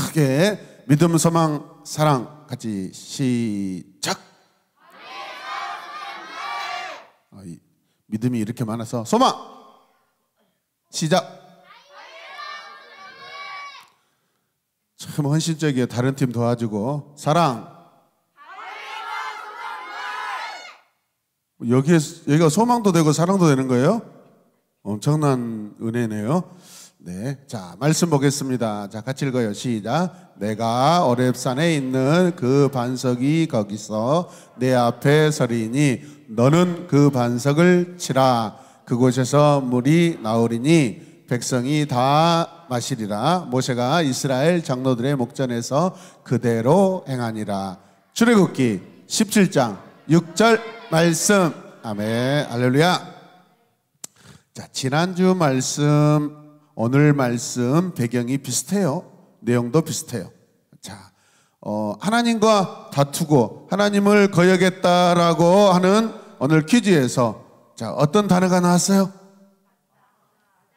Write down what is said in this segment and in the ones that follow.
크게 믿음, 소망, 사랑 같이 시작. 믿음이 이렇게 많아서 소망 시작. 참 헌신적이에요. 다른 팀 도와주고. 사랑. 여기가 소망도 되고 사랑도 되는 거예요? 엄청난 은혜네요. 네, 자 말씀 보겠습니다. 자 같이 읽어요. 시작. 내가 오렙산에 있는 그 반석이 거기서 내 앞에 서리니 너는 그 반석을 치라. 그곳에서 물이 나오리니 백성이 다 마시리라. 모세가 이스라엘 장로들의 목전에서 그대로 행하니라. 출애굽기 17장 6절 말씀. 아멘. 할렐루야. 자, 지난주 말씀 오늘 말씀 배경이 비슷해요. 내용도 비슷해요. 자, 하나님과 다투고 하나님을 거역했다라고 하는 오늘 퀴즈에서 자, 어떤 단어가 나왔어요?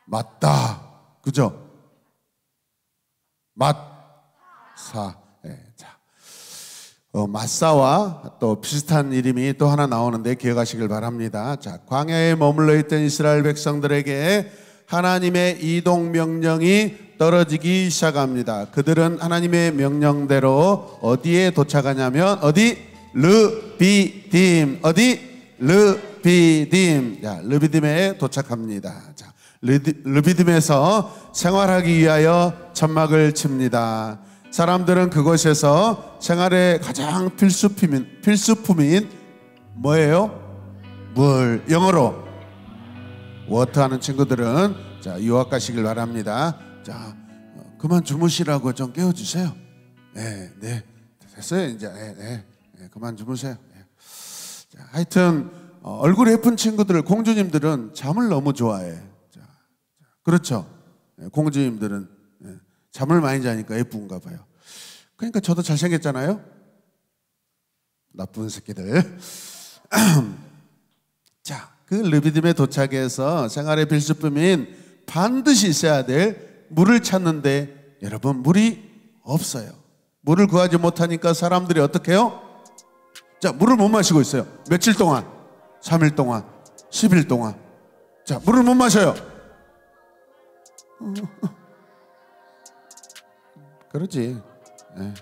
맞다. 그죠? 맞사. 네, 자, 맞사와 또 비슷한 이름이 또 하나 나오는데 기억하시길 바랍니다. 자, 광야에 머물러 있던 이스라엘 백성들에게 하나님의 이동 명령이 떨어지기 시작합니다. 그들은 하나님의 명령대로 어디에 도착하냐면 어디? 르비딤. 어디? 르비딤. 자, 르비딤에 도착합니다. 자, 르비딤에서 생활하기 위하여 천막을 칩니다. 사람들은 그곳에서 생활의 가장 필수품인 뭐예요? 물. 영어로 워터 하는 친구들은 자 유학 가시길 바랍니다. 자 그만 주무시라고 좀 깨워주세요. 네, 네 됐어요 이제. 네, 그만 주무세요. 네. 자, 하여튼 얼굴이 예쁜 친구들 공주님들은 잠을 너무 좋아해. 자, 그렇죠? 네, 공주님들은 네, 잠을 많이 자니까 예쁜가 봐요. 그러니까 저도 잘생겼잖아요. 나쁜 새끼들. 자. 그 르비딤에 도착해서 생활의 필수품인 반드시 있어야 될 물을 찾는데 여러분 물이 없어요. 물을 구하지 못하니까 사람들이 어떻게 해요? 자, 물을 못 마시고 있어요. 며칠 동안? 3일 동안, 10일 동안. 자, 물을 못 마셔요. 그러지. 네.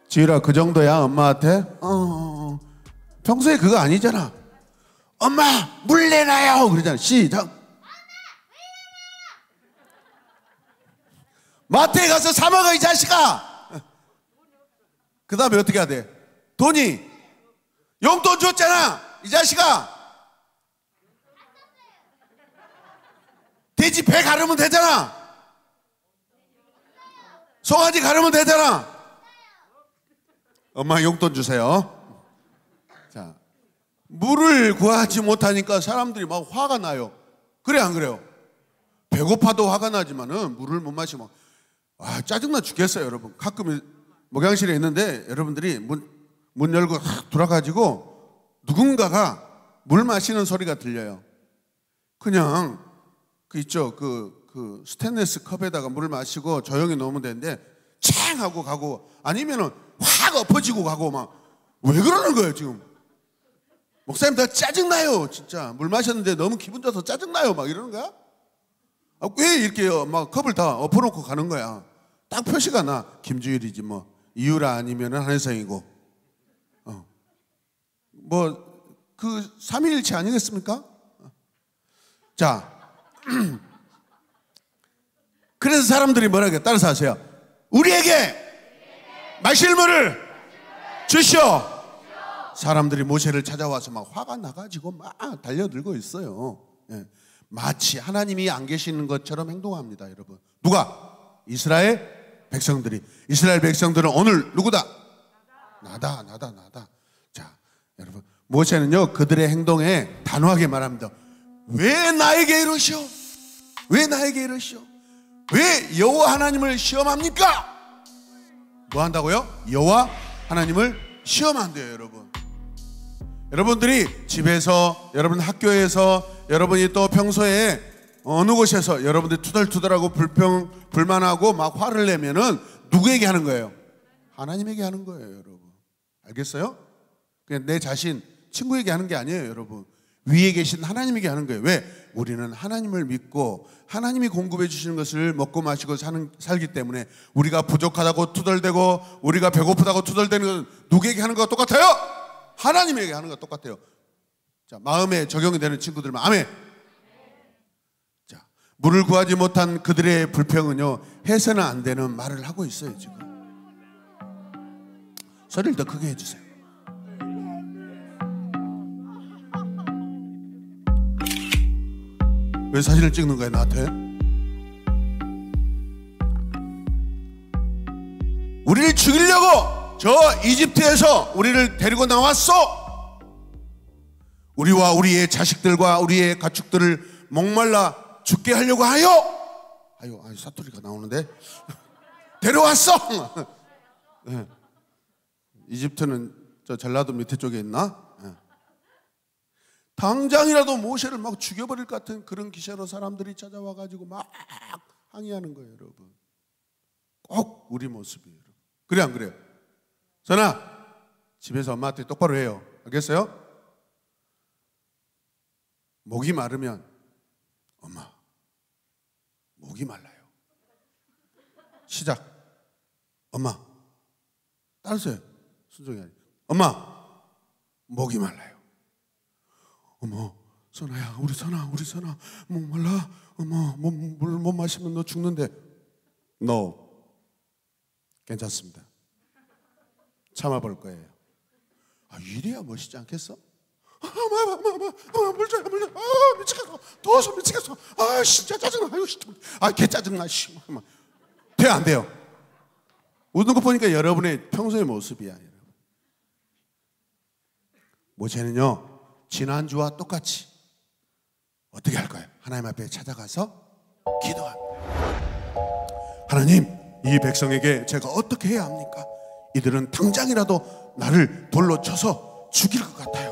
지율아 그 정도야 엄마한테? 평소에 그거 아니잖아. 엄마 물 내놔요 그러잖아. 시작. 마트에 가서 사 먹어 이 자식아. 그 다음에 어떻게 해야 돼? 돈이 용돈 줬잖아 이 자식아. 돼지 배 가르면 되잖아. 송아지 가르면 되잖아. 엄마 용돈 주세요. 자, 물을 구하지 못하니까 사람들이 막 화가 나요. 그래 안 그래요? 배고파도 화가 나지만은 물을 못 마시면 짜증나 죽겠어요. 여러분 가끔 목양실에 있는데 여러분들이 문 열고 돌아가지고 누군가가 물 마시는 소리가 들려요. 그냥 그 있죠 그 스테인리스 컵에다가 물을 마시고 조용히 놓으면 되는데 챙 하고 가고 아니면은 확 엎어지고 가고 막 왜 그러는 거예요 지금? 목사님 다 짜증나요 진짜. 물 마셨는데 너무 기분 좋아서 짜증나요 막 이러는 거야? 왜 이렇게 막 컵을 다 엎어놓고 가는 거야? 딱 표시가 나. 김주일이지 뭐. 이유라 아니면 한혜성이고 뭐 그 삼위일체 아니겠습니까? 자 그래서 사람들이 뭐라고 따라서 하세요. 우리에게 마실 물을 주시오. 사람들이 모세를 찾아와서 막 화가 나가지고 막 달려들고 있어요. 예. 마치 하나님이 안 계시는 것처럼 행동합니다. 여러분 누가? 이스라엘 백성들이. 이스라엘 백성들은 오늘 누구다? 나다. 자 여러분 모세는요 그들의 행동에 단호하게 말합니다. 왜 나에게 이러시오? 왜 나에게 이러시오? 왜 여호와 하나님을 시험합니까? 뭐 한다고요? 여호와 하나님을 시험한대요. 여러분 여러분들이 집에서 여러분 학교에서 여러분이 또 평소에 어느 곳에서 여러분들이 투덜투덜하고 불만하고 막 화를 내면은 누구에게 하는 거예요? 하나님에게 하는 거예요, 여러분. 알겠어요? 그냥 내 자신, 친구에게 하는 게 아니에요, 여러분. 위에 계신 하나님에게 하는 거예요. 왜? 우리는 하나님을 믿고 하나님이 공급해 주시는 것을 먹고 마시고 살기 때문에 우리가 부족하다고 투덜대고 우리가 배고프다고 투덜대는 것은 누구에게 하는 것과 똑같아요? 하나님에게 하는 것과 똑같아요. 자, 마음에 적용이 되는 친구들만 아멘. 자, 물을 구하지 못한 그들의 불평은요, 해서는 안 되는 말을 하고 있어요. 지금 소리를 더 크게 해주세요. 왜 사진을 찍는 거예요, 나한테? 우리를 죽이려고 저 이집트에서 우리를 데리고 나왔어. 우리와 우리의 자식들과 우리의 가축들을 목말라 죽게 하려고 하여. 아유, 사투리가 나오는데. 데려왔어. 네. 이집트는 저 전라도 밑에 쪽에 있나? 네. 당장이라도 모세를 막 죽여버릴 것 같은 그런 기세로 사람들이 찾아와가지고 막 항의하는 거예요, 여러분. 꼭 우리 모습이에요. 그래 안 그래요? 선아, 집에서 엄마한테 똑바로 해요. 알겠어요? 목이 마르면 엄마, 목이 말라요. 시작. 엄마, 따르세요. 순종이 아니에요. 엄마, 목이 말라요. 어머, 선아야, 우리 선아, 목 말라. 어머, 물 못 마시면 너 죽는데. No, 괜찮습니다. 참아볼 거예요. 이래야 멋있지 않겠어? 물 줘. 미치겠어. 더워서 미치겠어. 진짜 짜증나. 개 짜증나. 돼요, 안 돼요? 웃는 거 보니까 여러분의 평소의 모습이야. 모세는요, 지난주와 똑같이 어떻게 할 거예요? 하나님 앞에 찾아가서 기도합니다. 하나님, 이 백성에게 제가 어떻게 해야 합니까? 이들은 당장이라도 나를 돌로 쳐서 죽일 것 같아요.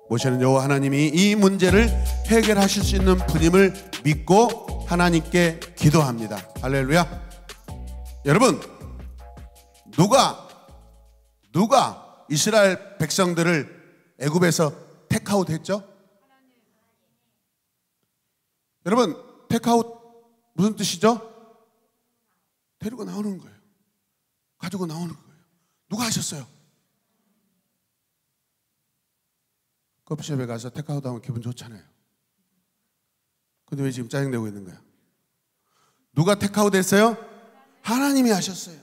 모세는 여호와 하나님이 이 문제를 해결하실 수 있는 분임을 믿고 하나님께 기도합니다. 할렐루야. 여러분, 누가 이스라엘 백성들을 애굽에서 택아웃 했죠? 여러분, 택아웃 무슨 뜻이죠? 데리고 나오는 거예요. 가지고 나오는 거예요. 누가 하셨어요? 커피숍에 가서 택아웃 하면 기분 좋잖아요. 근데 왜 지금 짜증내고 있는 거야? 누가 택아웃 했어요? 하나님이 하셨어요.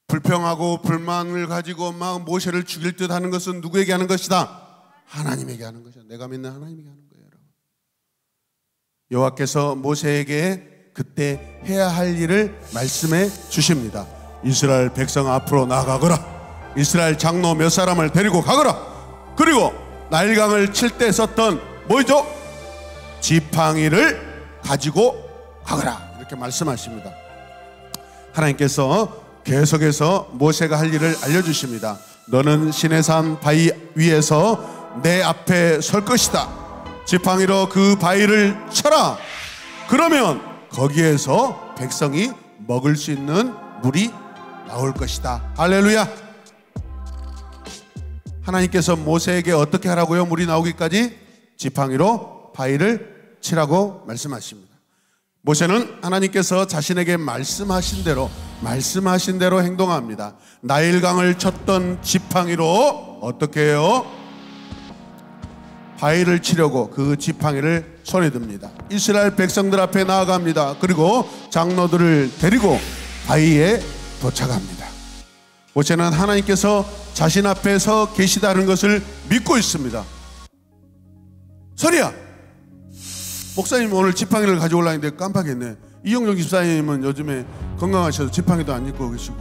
불평하고 불만을 가지고 막 모세를 죽일 듯 하는 것은 누구에게 하는 것이다? 하나님에게 하는 것이다. 내가 믿는 하나님에게 하는 거예요, 여러분. 여호와께서 모세에게 그때 해야 할 일을 말씀해 주십니다. 이스라엘 백성 앞으로 나가거라. 이스라엘 장로 몇 사람을 데리고 가거라. 그리고 나일강을 칠 때 썼던 뭐죠? 지팡이를 가지고 가거라. 이렇게 말씀하십니다. 하나님께서 계속해서 모세가 할 일을 알려주십니다. 너는 시내산 바위 위에서 내 앞에 설 것이다. 지팡이로 그 바위를 쳐라. 그러면 거기에서 백성이 먹을 수 있는 물이 나올 것이다. 할렐루야. 하나님께서 모세에게 어떻게 하라고요? 물이 나오기까지 지팡이로 바위를 치라고 말씀하십니다. 모세는 하나님께서 자신에게 말씀하신 대로 행동합니다. 나일강을 쳤던 지팡이로 어떻게 해요? 바위를 치려고 그 지팡이를 손에 듭니다. 이스라엘 백성들 앞에 나아갑니다. 그리고 장로들을 데리고 바위에 도착합니다. 모세는 하나님께서 자신 앞에 서 계시다는 것을 믿고 있습니다. 설이야, 목사님 오늘 지팡이를 가져오려고 했는데 깜빡했네. 이영종 집사님은 요즘에 건강하셔서 지팡이도 안 입고 계시고,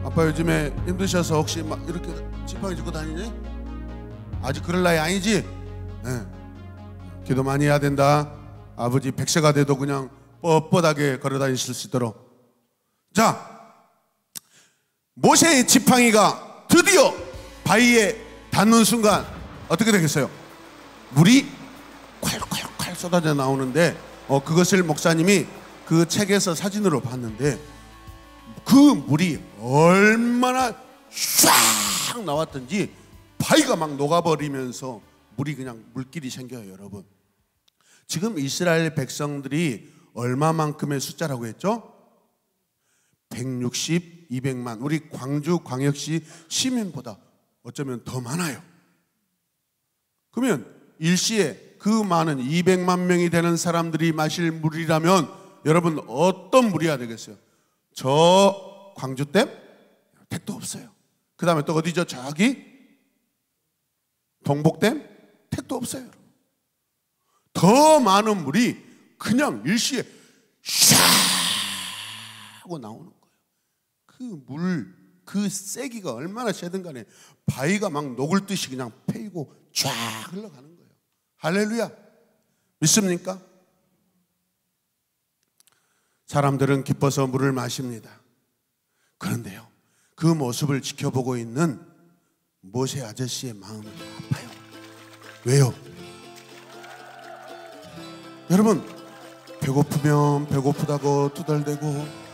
아빠 요즘에 힘드셔서 혹시 막 이렇게 지팡이 짚고 다니니? 아직 그럴 나이 아니지? 네. 기도 많이 해야 된다. 아버지 100세가 돼도 그냥 뻣뻣하게 걸어 다니실 수 있도록. 자, 모세의 지팡이가 드디어 바위에 닿는 순간 어떻게 되겠어요? 물이 콸콸 쏟아져 나오는데 그것을 목사님이 그 책에서 사진으로 봤는데 그 물이 얼마나 쫙 나왔던지 바위가 막 녹아버리면서 물이 그냥 물길이 생겨요. 여러분, 지금 이스라엘 백성들이 얼마만큼의 숫자라고 했죠? 160, 200만. 우리 광주 광역시 시민보다 어쩌면 더 많아요. 그러면 일시에 그 많은 200만 명이 되는 사람들이 마실 물이라면 여러분 어떤 물이야 되겠어요? 저 광주댐? 택도 없어요. 그 다음에 또 어디죠? 저기 동복댐? 택도 없어요. 더 많은 물이 그냥 일시에 샤 하고 나오는 거예요. 그 물, 그 세기가 얼마나 세든 간에 바위가 막 녹을 듯이 그냥 패이고 쫙 흘러가는 거예요. 할렐루야. 믿습니까? 사람들은 기뻐서 물을 마십니다. 그런데요, 그 모습을 지켜보고 있는 모세 아저씨의 마음은 아파요. 왜요? 여러분, 배고프면 배고프다고 투덜대고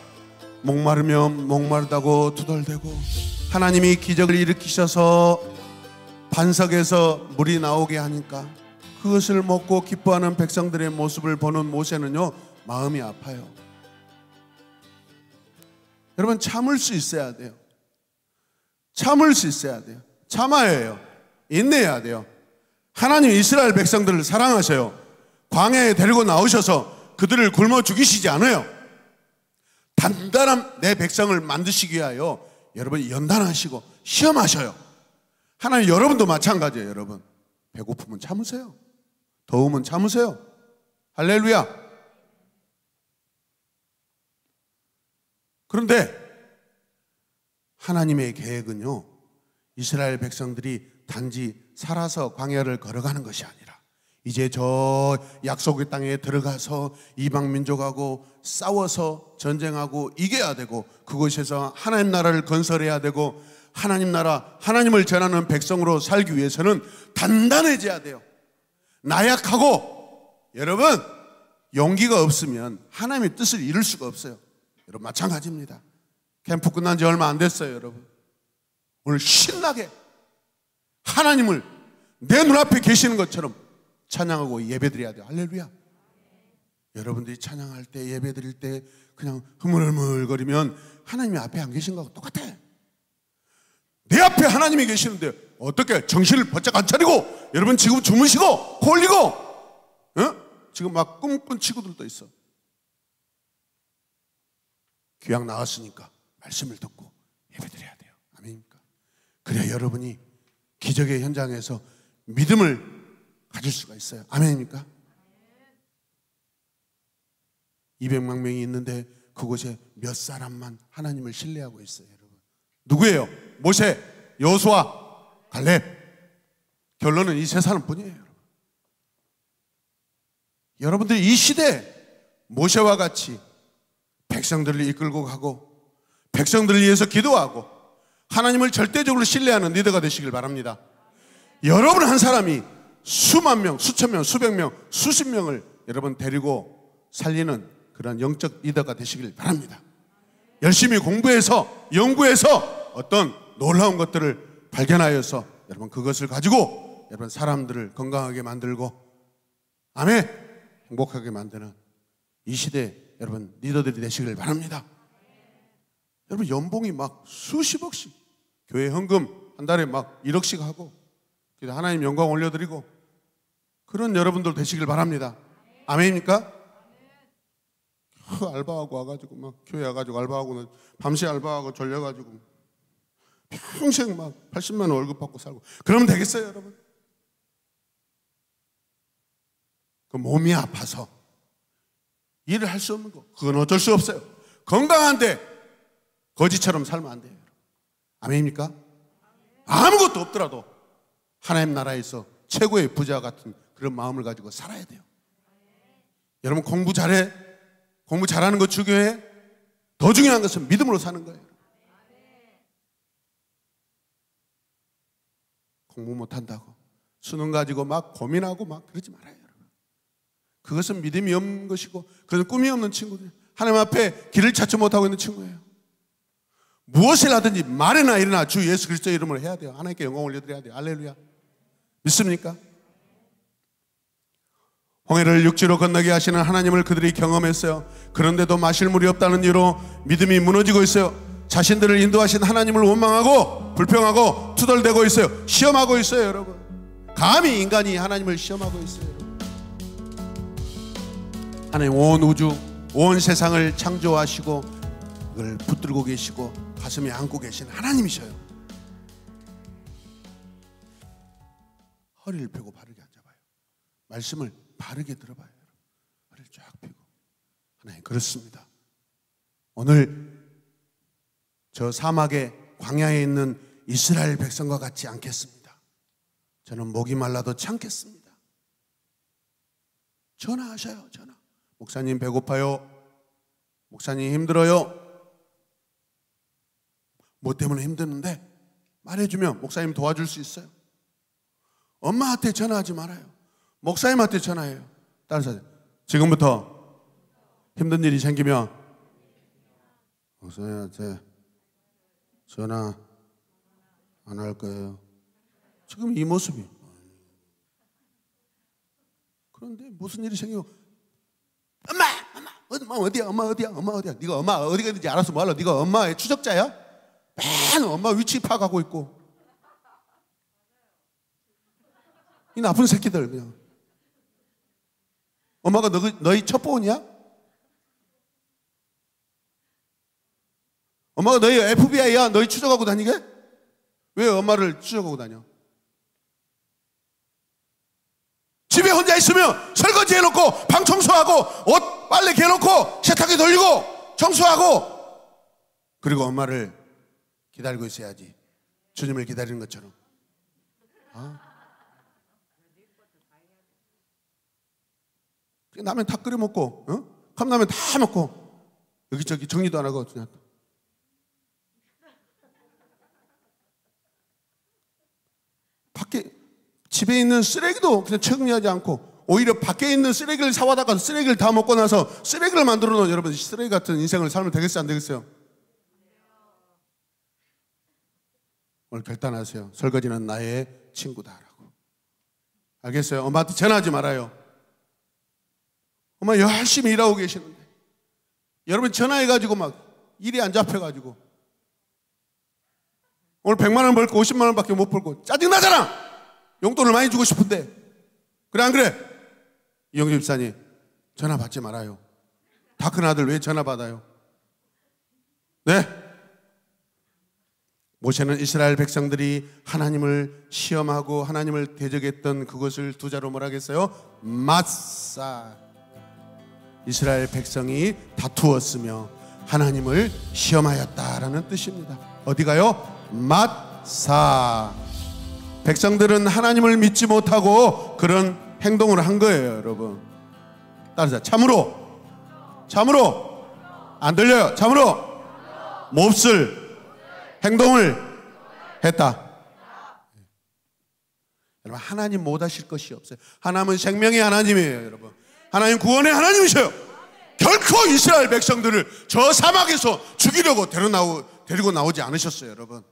목마르면 목마르다고 투덜대고 하나님이 기적을 일으키셔서 반석에서 물이 나오게 하니까 그것을 먹고 기뻐하는 백성들의 모습을 보는 모세는요, 마음이 아파요. 여러분, 참을 수 있어야 돼요. 참을 수 있어야 돼요. 참아야 해요. 인내해야 돼요. 하나님 이스라엘 백성들을 사랑하셔요. 광야에 데리고 나오셔서 그들을 굶어 죽이시지 않아요. 단단한 내 백성을 만드시기 위하여 여러분이 연단하시고 시험하셔요. 하나님 여러분도 마찬가지예요. 여러분, 배고프면 참으세요. 더우면 참으세요. 할렐루야. 그런데 하나님의 계획은요, 이스라엘 백성들이 단지 살아서 광야를 걸어가는 것이 아니라 이제 저 약속의 땅에 들어가서 이방 민족하고 싸워서 전쟁하고 이겨야 되고 그곳에서 하나님 나라를 건설해야 되고 하나님 나라, 하나님을 전하는 백성으로 살기 위해서는 단단해져야 돼요. 나약하고 여러분 용기가 없으면 하나님의 뜻을 이룰 수가 없어요. 여러분 마찬가지입니다. 캠프 끝난 지 얼마 안 됐어요. 여러분, 오늘 신나게 하나님을 내 눈앞에 계시는 것처럼 찬양하고 예배드려야 돼요. 할렐루야. 여러분들이 찬양할 때, 예배드릴 때 그냥 흐물흐물거리면 하나님이 앞에 안 계신 거하고 똑같아. 내 앞에 하나님이 계시는데 어떻게 정신을 바짝 안 차리고 여러분 지금 주무시고 코 올리고 지금 막 꿈꾼 친구들도 있어. 귀양 나왔으니까 말씀을 듣고 예배드려야 돼요. 아멘입니까? 그래야 여러분이 기적의 현장에서 믿음을 가질 수가 있어요. 아멘입니까? 200만 명이 있는데 그곳에 몇 사람만 하나님을 신뢰하고 있어요. 여러분, 누구예요? 모세, 여호수아, 갈렙. 결론은 이 세 사람뿐이에요. 여러분. 여러분들이 이 시대에 모세와 같이 백성들을 이끌고 가고 백성들을 위해서 기도하고 하나님을 절대적으로 신뢰하는 리더가 되시길 바랍니다. 여러분 한 사람이 수만 명, 수천 명, 수백 명, 수십 명을 여러분 데리고 살리는 그런 영적 리더가 되시길 바랍니다. 열심히 공부해서 연구해서 어떤 놀라운 것들을 발견하여서 여러분 그것을 가지고 여러분 사람들을 건강하게 만들고 아멘, 행복하게 만드는 이 시대 여러분 리더들이 되시길 바랍니다. 여러분 연봉이 막 수십억씩, 교회 헌금 한 달에 막 1억씩 하고 하나님 영광 올려드리고 그런 여러분들 되시길 바랍니다. 아멘입니까? 알바하고 와가지고 막 교회 와가지고 알바하고 밤새 알바하고 졸려가지고 평생 막 80만 원 월급 받고 살고 그러면 되겠어요 여러분? 그 몸이 아파서 일을 할 수 없는 거 그건 어쩔 수 없어요. 건강한데 거지처럼 살면 안 돼요. 아멘입니까? 아무것도 없더라도 하나님 나라에서 최고의 부자 같은 그런 마음을 가지고 살아야 돼요. 여러분 공부 잘해? 공부 잘하는 거 중요해? 더 중요한 것은 믿음으로 사는 거예요. 공부 못한다고 수능 가지고 막 고민하고 막 그러지 말아요. 여러분. 그것은 믿음이 없는 것이고 그것은 꿈이 없는 친구들, 하나님 앞에 길을 찾지 못하고 있는 친구예요. 무엇을 하든지 말이나 일어나 주 예수 그리스도의 이름으로 해야 돼요. 하나님께 영광 올려드려야 돼요. 할렐루야. 믿습니까? 홍해를 육지로 건너게 하시는 하나님을 그들이 경험했어요. 그런데도 마실 물이 없다는 이유로 믿음이 무너지고 있어요. 자신들을 인도하신 하나님을 원망하고 불평하고 투덜대고 있어요. 시험하고 있어요. 여러분, 감히 인간이 하나님을 시험하고 있어요. 여러분. 하나님 온 우주 온 세상을 창조하시고 그걸 붙들고 계시고 가슴에 안고 계신 하나님이셔요. 허리를 펴고 바르게 앉아봐요. 말씀을 바르게 들어봐요. 허리를 쫙 펴고. 하나님 그렇습니다. 오늘 저 사막의 광야에 있는 이스라엘 백성과 같지 않겠습니다. 저는 목이 말라도 참겠습니다. 전화하셔요. 전화. 목사님 배고파요. 목사님 힘들어요. 뭐 때문에 힘드는데 말해주면 목사님 도와줄 수 있어요. 엄마한테 전화하지 말아요. 목사님한테 전화해요. 다른 사람 지금부터 힘든 일이 생기면 목사님한테 전화 안 할 거예요. 지금 이 모습이. 그런데 무슨 일이 생기면 엄마 어디야? 엄마 어디야? 엄마 어디야? 네가 엄마 어디가 있는지 알아서 뭐하러? 네가 엄마의 추적자야? 맨 엄마 위치 파악하고 있고. 이 나쁜 새끼들 그냥. 엄마가 너희 첩보원이야? 엄마가 너희 FBI야? 너희 추적하고 다니게? 왜 엄마를 추적하고 다녀? 집에 혼자 있으면 설거지 해놓고 방 청소하고 옷 빨래 개놓고 세탁기 돌리고 청소하고 그리고 엄마를 기다리고 있어야지. 주님을 기다리는 것처럼. 라면 다 끓여 먹고 컵라면 다 먹고 여기저기 정리도 안 하고 그냥 밖에 집에 있는 쓰레기도 그냥 정리하지 않고 오히려 밖에 있는 쓰레기를 사와다가 쓰레기를 다 먹고 나서 쓰레기를 만들어 놓은 여러분, 쓰레기 같은 인생을 살면 되겠어요 안 되겠어요? 오늘 결단하세요. 설거지는 나의 친구다라고. 알겠어요? 엄마한테 전화하지 말아요. 엄마 열심히 일하고 계시는데 여러분 전화해가지고 막 일이 안 잡혀가지고 오늘 100만 원 벌고 50만 원밖에 못 벌고 짜증나잖아. 용돈을 많이 주고 싶은데. 그래 안 그래? 이영주 집사님 전화 받지 말아요. 다 큰 아들 왜 전화 받아요? 네? 모세는 이스라엘 백성들이 하나님을 시험하고 하나님을 대적했던 그것을 두 자로 뭐라 했어요? 마사. 이스라엘 백성이 다투었으며 하나님을 시험하였다라는 뜻입니다. 어디가요? 마사. 백성들은 하나님을 믿지 못하고 그런 행동을 한 거예요. 여러분 따라서 참으로 안 들려요. 참으로 몹쓸 행동을 했다. 여러분 하나님 못 하실 것이 없어요. 하나님은 생명의 하나님이에요. 여러분 하나님 구원의 하나님이셔요. 결코 이스라엘 백성들을 저 사막에서 죽이려고 데리고 나오지 않으셨어요. 여러분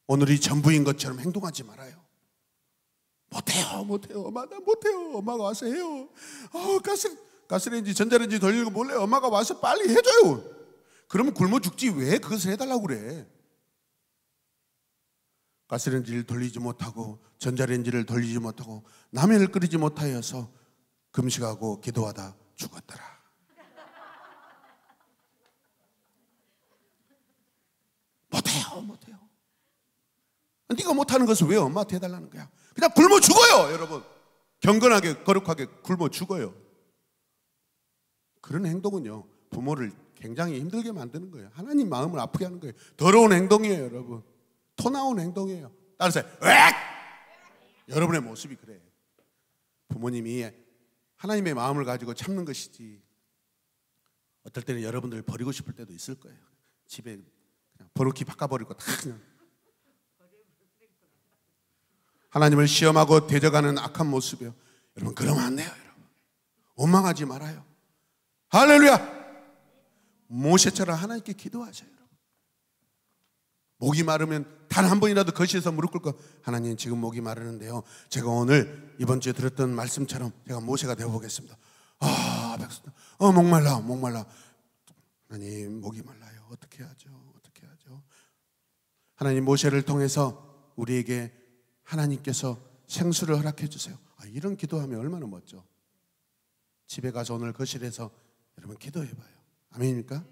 오늘이 전부인 것처럼 행동하지 말아요. 못해요. 엄마 나 못해요. 엄마가 와서 해요. 가스레인지 전자레인지 돌리고 몰래 엄마가 와서 빨리 해줘요. 그러면 굶어 죽지 왜 그것을 해달라고 그래? 가스레인지를 돌리지 못하고 전자레인지를 돌리지 못하고 라면을 끓이지 못하여서 금식하고 기도하다 죽었더라. 못해요. 네가 못하는 것을 왜 엄마한테 해달라는 거야? 그냥 굶어 죽어요. 여러분 경건하게 거룩하게 굶어 죽어요. 그런 행동은요 부모를 굉장히 힘들게 만드는 거예요. 하나님 마음을 아프게 하는 거예요. 더러운 행동이에요. 여러분 토 나온 행동이에요. 따라서 여러분의 모습이 그래. 부모님이 하나님의 마음을 가지고 참는 것이지 어떨 때는 여러분들 버리고 싶을 때도 있을 거예요. 집에 그냥 버릇기 바꿔버리고 다 그냥 하나님을 시험하고 대적하는 악한 모습이요. 여러분, 그러면 안 돼요. 여러분, 원망하지 말아요. 할렐루야. 모세처럼 하나님께 기도하세요. 여러분. 목이 마르면 단 한 번이라도 거실에서 무릎 꿇고, 하나님, 지금 목이 마르는데요, 제가 오늘 이번 주에 들었던 말씀처럼 제가 모세가 되어보겠습니다. 목말라. 하나님, 목이 말라요. 어떻게 하죠? 하나님, 모세를 통해서 우리에게 하나님께서 생수를 허락해 주세요. 이런 기도하면 얼마나 멋져. 집에 가서 오늘 거실에서 여러분 기도해봐요. 아멘입니까?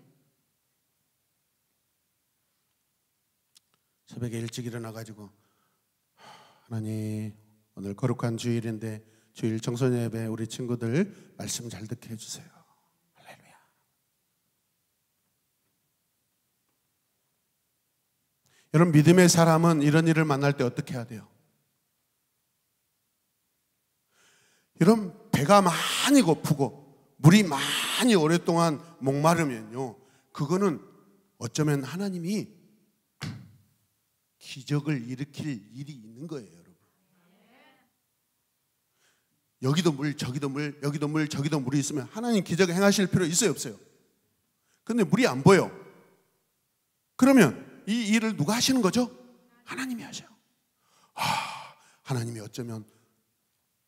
새벽에 일찍 일어나가지고, 하나님, 오늘 거룩한 주일인데 주일 청소년 예배 우리 친구들 말씀 잘 듣게 해주세요. 할렐루야. 여러분, 믿음의 사람은 이런 일을 만날 때 어떻게 해야 돼요? 여러분, 배가 많이 고프고 물이 많이 오랫동안 목마르면요, 그거는 어쩌면 하나님이 기적을 일으킬 일이 있는 거예요. 여러분, 여기도 물, 저기도 물, 여기도 물, 저기도 물이 있으면 하나님 기적 행하실 필요 있어요, 없어요? 근데 물이 안 보여. 그러면 이 일을 누가 하시는 거죠? 하나님이 하셔요. 하나님이 어쩌면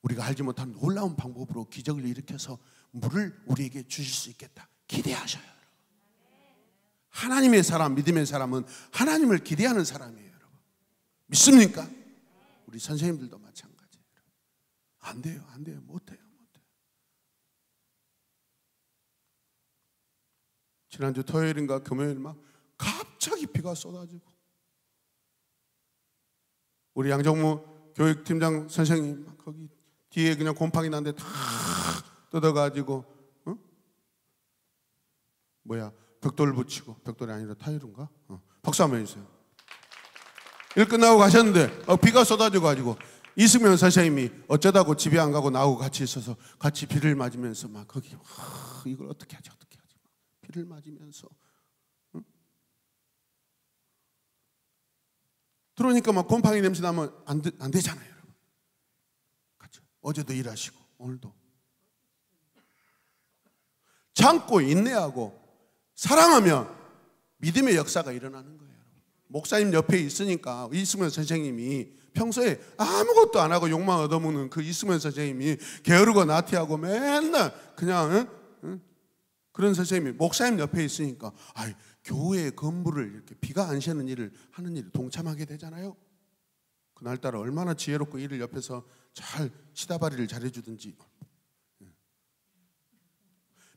우리가 알지 못한 놀라운 방법으로 기적을 일으켜서 물을 우리에게 주실 수 있겠다. 기대하셔요. 하나님의 사람, 믿음의 사람은 하나님을 기대하는 사람이에요. 여러분, 믿습니까? 우리 선생님들도 마찬가지예요. 안 돼요, 못해요. 지난주 토요일인가 금요일 막 갑자기 비가 쏟아지고, 우리 양정무 교육팀장 선생님 막 거기 뒤에 그냥 곰팡이 났는데 다 뜯어가지고, 벽돌 붙이고, 벽돌이 아니라 타일인가? 박수 한번 해주세요. 일 끝나고 가셨는데 비가 쏟아져 가지고 이승면 선생님이 어쩌다고 집에 안 가고 나하고 같이 있어서 같이 비를 맞으면서 막 거기 이걸 어떻게 하지 비를 맞으면서 들어오니까 막 곰팡이 냄새 나면 안 되잖아요. 여러분, 같이 어제도 일하시고 오늘도 참고 인내하고 사랑하면 믿음의 역사가 일어나는 거예요. 목사님 옆에 있으니까 이승면 선생님이 평소에 아무것도 안 하고 욕만 얻어먹는 그 이승면 선생님이 게으르고 나태하고 맨날 그냥 그런 선생님이 목사님 옆에 있으니까 교회 건물을 이렇게 비가 안 새는 일을 하는 일을 동참하게 되잖아요. 그날따라 얼마나 지혜롭고 일을 옆에서 잘 시다바리를 잘해주든지.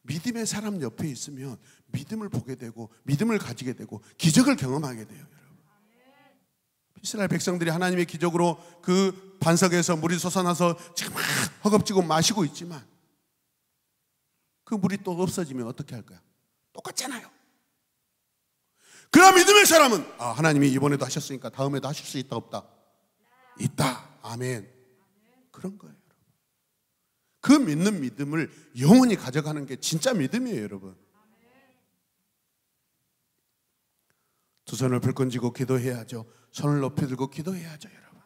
믿음의 사람 옆에 있으면 믿음을 보게 되고 믿음을 가지게 되고 기적을 경험하게 돼요. 여러분, 이스라엘 백성들이 하나님의 기적으로 그 반석에서 물이 솟아나서 지금 막 허겁지겁 마시고 있지만 그 물이 또 없어지면 어떻게 할 거야? 똑같잖아요. 그러나 믿음의 사람은 하나님이 이번에도 하셨으니까 다음에도 하실 수 있다 없다? 있다. 아멘. 그런 거예요. 그 믿는 믿음을 영원히 가져가는 게 진짜 믿음이에요. 여러분, 두 손을 불끈 쥐고 기도해야죠. 손을 높이 들고 기도해야죠. 여러분,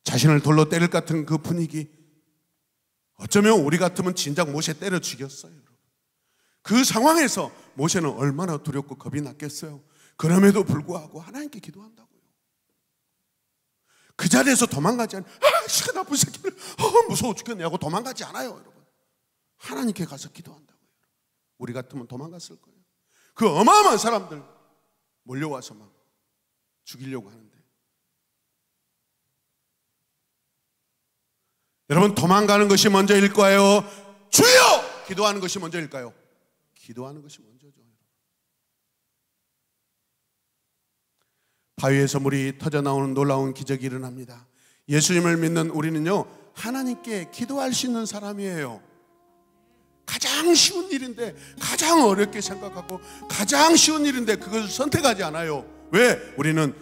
자신을 돌로 때릴 것 같은 그 분위기, 어쩌면 우리 같으면 진작 모세 때려 죽였어요. 여러분, 그 상황에서 모세는 얼마나 두렵고 겁이 났겠어요. 그럼에도 불구하고 하나님께 기도한다고요. 그 자리에서 도망가지 않아요. 시간 나쁜 새끼를 무서워 죽겠네 하고 도망가지 않아요. 여러분, 하나님께 가서 기도한다고요. 우리 같으면 도망갔을 거예요. 그 어마어마한 사람들 몰려와서 막 죽이려고 하는데, 여러분, 도망가는 것이 먼저일까요? 주여! 기도하는 것이 먼저일까요? 기도하는 것이 먼저죠. 바위에서 물이 터져 나오는 놀라운 기적이 일어납니다. 예수님을 믿는 우리는요, 하나님께 기도할 수 있는 사람이에요. 가장 쉬운 일인데, 가장 어렵게 생각하고 가장 쉬운 일인데 그것을 선택하지 않아요. 왜? 우리는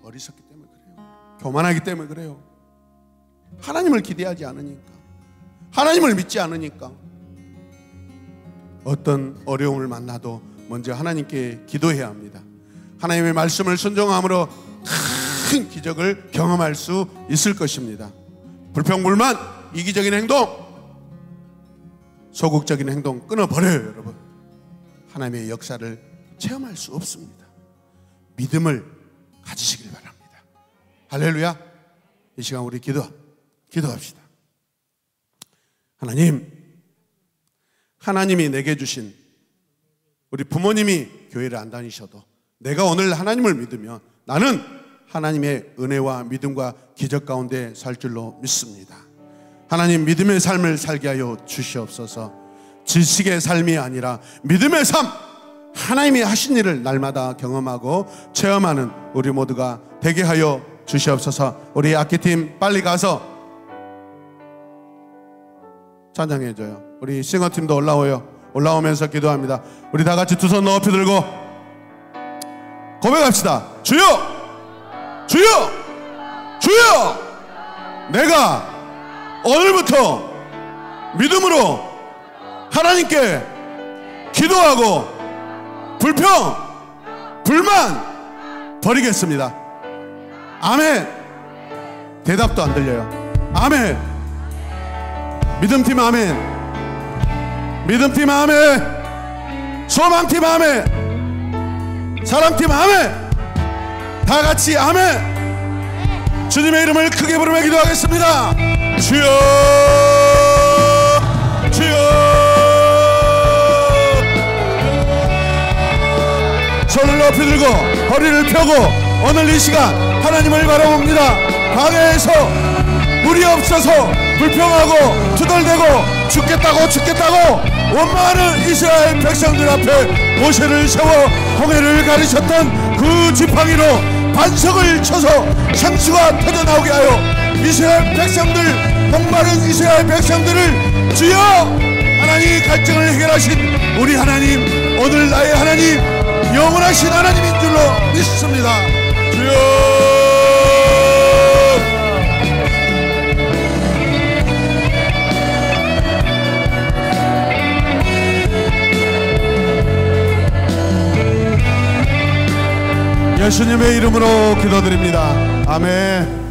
어리석기 때문에 그래요. 교만하기 때문에 그래요. 하나님을 기대하지 않으니까, 하나님을 믿지 않으니까. 어떤 어려움을 만나도 먼저 하나님께 기도해야 합니다. 하나님의 말씀을 순종함으로 큰 기적을 경험할 수 있을 것입니다. 불평불만, 이기적인 행동, 소극적인 행동 끊어버려요. 여러분, 하나님의 역사를 체험할 수 없습니다. 믿음을 가지시길 바랍니다. 할렐루야. 이 시간 우리 기도합시다. 하나님이 내게 주신, 우리 부모님이 교회를 안 다니셔도 내가 오늘 하나님을 믿으면 나는 하나님의 은혜와 믿음과 기적 가운데 살 줄로 믿습니다. 하나님, 믿음의 삶을 살게 하여 주시옵소서. 지식의 삶이 아니라 믿음의 삶, 하나님이 하신 일을 날마다 경험하고 체험하는 우리 모두가 되게 하여 주시옵소서. 우리 악기팀 빨리 가서 찬양해줘요. 우리 싱어팀도 올라오면서 기도합니다. 우리 다 같이 두 손 높이 들고 고백합시다. 주여, 주여, 주여, 내가 오늘부터 믿음으로 하나님께 기도하고 불평, 불만 버리겠습니다. 아멘. 대답도 안 들려요. 아멘. 믿음팀 아멘. 믿음팀 아멘. 소망팀 아멘. 사랑팀 아멘. 다 같이 아멘. 주님의 이름을 크게 부르며 기도하겠습니다. 주여, 주여. 손을 높이 들고 허리를 펴고 오늘 이 시간 하나님을 바라봅니다. 광야에서 물이 없어서 불평하고 투덜대고 죽겠다고 원망하는 이스라엘 백성들 앞에 모세를 세워 홍해를 가르쳤던 그 지팡이로 반석을 쳐서 상수가 터져나오게 하여 이스라엘 백성들, 목마른 이스라엘 백성들을 주여, 하나님 갈증을 해결하신 우리 하나님, 오늘 나의 하나님, 영원하신 하나님인 줄로 믿습니다. 주여. 예수님의 이름으로 기도드립니다. 아멘.